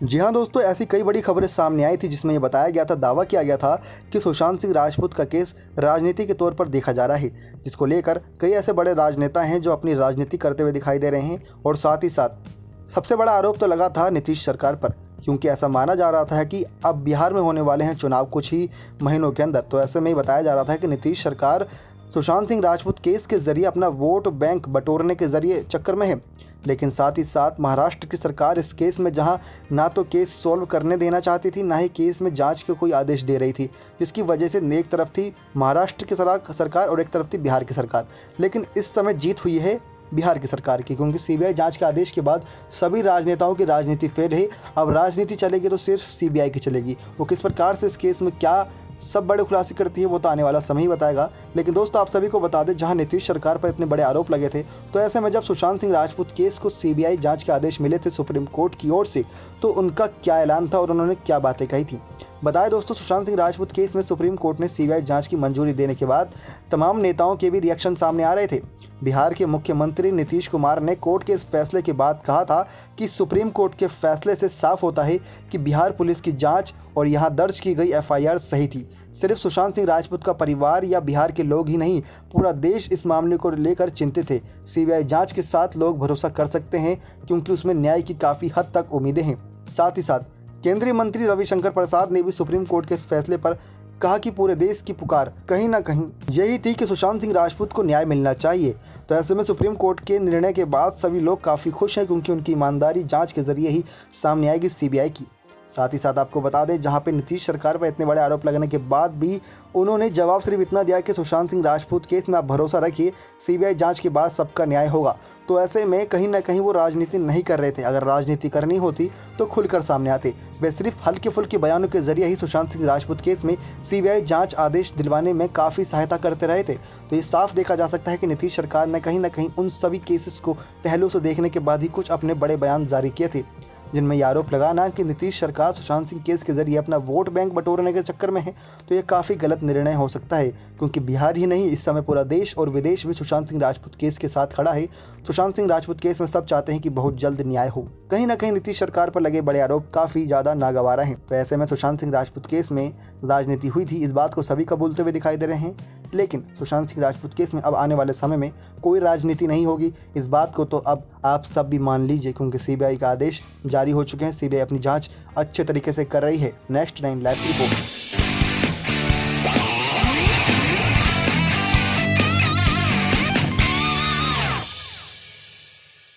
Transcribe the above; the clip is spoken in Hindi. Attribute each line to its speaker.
Speaker 1: जी हाँ दोस्तों, ऐसी कई बड़ी खबरें सामने आई थी जिसमें ये बताया गया था, दावा किया गया था कि सुशांत सिंह राजपूत का केस राजनीति के तौर पर देखा जा रहा है, जिसको लेकर कई ऐसे बड़े राजनेता हैं जो अपनी राजनीति करते हुए दिखाई दे रहे हैं। और साथ ही साथ सबसे बड़ा आरोप तो लगा था नीतीश सरकार पर, क्योंकि ऐसा माना जा रहा था कि अब बिहार में होने वाले हैं चुनाव कुछ ही महीनों के अंदर। तो ऐसे में ही बताया जा रहा था कि नीतीश सरकार सुशांत सिंह राजपूत केस के जरिए अपना वोट बैंक बटोरने के जरिए चक्कर में है। लेकिन साथ ही साथ महाराष्ट्र की सरकार इस केस में जहां ना तो केस सॉल्व करने देना चाहती थी, ना ही केस में जांच के कोई आदेश दे रही थी, जिसकी वजह से एक तरफ थी महाराष्ट्र की सरकार और एक तरफ थी बिहार की सरकार। लेकिन इस समय जीत हुई है बिहार की सरकार की, क्योंकि सीबीआई जांच के आदेश के बाद सभी राजनेताओं की राजनीति फेल है। अब राजनीति चलेगी तो सिर्फ सीबीआई की चलेगी। वो किस प्रकार से इस केस में क्या सब बड़े खुलासे करती है वो तो आने वाला समय ही बताएगा। लेकिन दोस्तों, आप सभी को बता दें, जहां नीतीश सरकार पर इतने बड़े आरोप लगे थे, तो ऐसे में जब सुशांत सिंह राजपूत केस को सीबीआई जांच के आदेश मिले थे सुप्रीम कोर्ट की ओर से, तो उनका क्या ऐलान था और उन्होंने क्या बातें कही थी। बताएं दोस्तों, सुशांत सिंह राजपूत केस में सुप्रीम कोर्ट ने सीबीआई जांच की मंजूरी देने के बाद तमाम नेताओं के भी रिएक्शन सामने आ रहे थे। बिहार के मुख्यमंत्री नीतीश कुमार ने कोर्ट के इस फैसले के बाद कहा था कि सुप्रीम कोर्ट के फैसले से साफ होता है कि बिहार पुलिस की जांच और यहां दर्ज की गई एफआईआर सही थी। सिर्फ सुशांत सिंह राजपूत का परिवार या बिहार के लोग ही नहीं, पूरा देश इस मामले को लेकर चिंतित है। सीबीआई जांच के साथ लोग भरोसा कर सकते हैं, क्योंकि उसमें न्याय की काफ़ी हद तक उम्मीदें हैं। साथ ही साथ केंद्रीय मंत्री रविशंकर प्रसाद ने भी सुप्रीम कोर्ट के इस फैसले पर कहा कि पूरे देश की पुकार कहीं ना कहीं यही थी कि सुशांत सिंह राजपूत को न्याय मिलना चाहिए। तो ऐसे में सुप्रीम कोर्ट के निर्णय के बाद सभी लोग काफ़ी खुश हैं, क्योंकि उनकी ईमानदारी जांच के जरिए ही सामने आएगी सीबीआई की। साथ ही साथ आपको बता दें, जहां पे नीतीश सरकार पर इतने बड़े आरोप लगने के बाद भी उन्होंने जवाब सिर्फ इतना दिया कि सुशांत सिंह राजपूत केस में आप भरोसा रखिए, सीबीआई जांच के बाद सबका न्याय होगा। तो ऐसे में कहीं ना कहीं वो राजनीति नहीं कर रहे थे। अगर राजनीति करनी होती तो खुलकर सामने आते। वे सिर्फ हल्के फुल्के बयानों के जरिए ही सुशांत सिंह राजपूत केस में सीबीआई जांच आदेश दिलवाने में काफ़ी सहायता करते रहे थे। तो ये साफ देखा जा सकता है कि नीतीश सरकार ने कहीं ना कहीं उन सभी केसेस को पहलू से देखने के बाद ही कुछ अपने बड़े बयान जारी किए थे, जिनमें यह आरोप लगाना कि नीतीश सरकार सुशांत सिंह केस के जरिए अपना वोट बैंक बटोरने के चक्कर में है, तो ये काफ़ी गलत निर्णय हो सकता है। क्योंकि बिहार ही नहीं, इस समय पूरा देश और विदेश भी सुशांत सिंह राजपूत केस के साथ खड़ा है। सुशांत सिंह राजपूत केस में सब चाहते हैं कि बहुत जल्द न्याय हो। कहीं ना कहीं नीतीश सरकार पर लगे बड़े आरोप काफ़ी ज़्यादा नागवारा हैं। तो ऐसे में सुशांत सिंह राजपूत केस में राजनीति हुई थी, इस बात को सभी कबूलते हुए दिखाई दे रहे हैं। लेकिन सुशांत सिंह राजपूत केस में अब आने वाले समय में कोई राजनीति नहीं होगी, इस बात को तो अब आप सब भी मान लीजिए, क्योंकि सीबीआई का आदेश जारी हो चुके हैं। सीबीआई अपनी जांच अच्छे तरीके से कर रही है। Next 9 live report.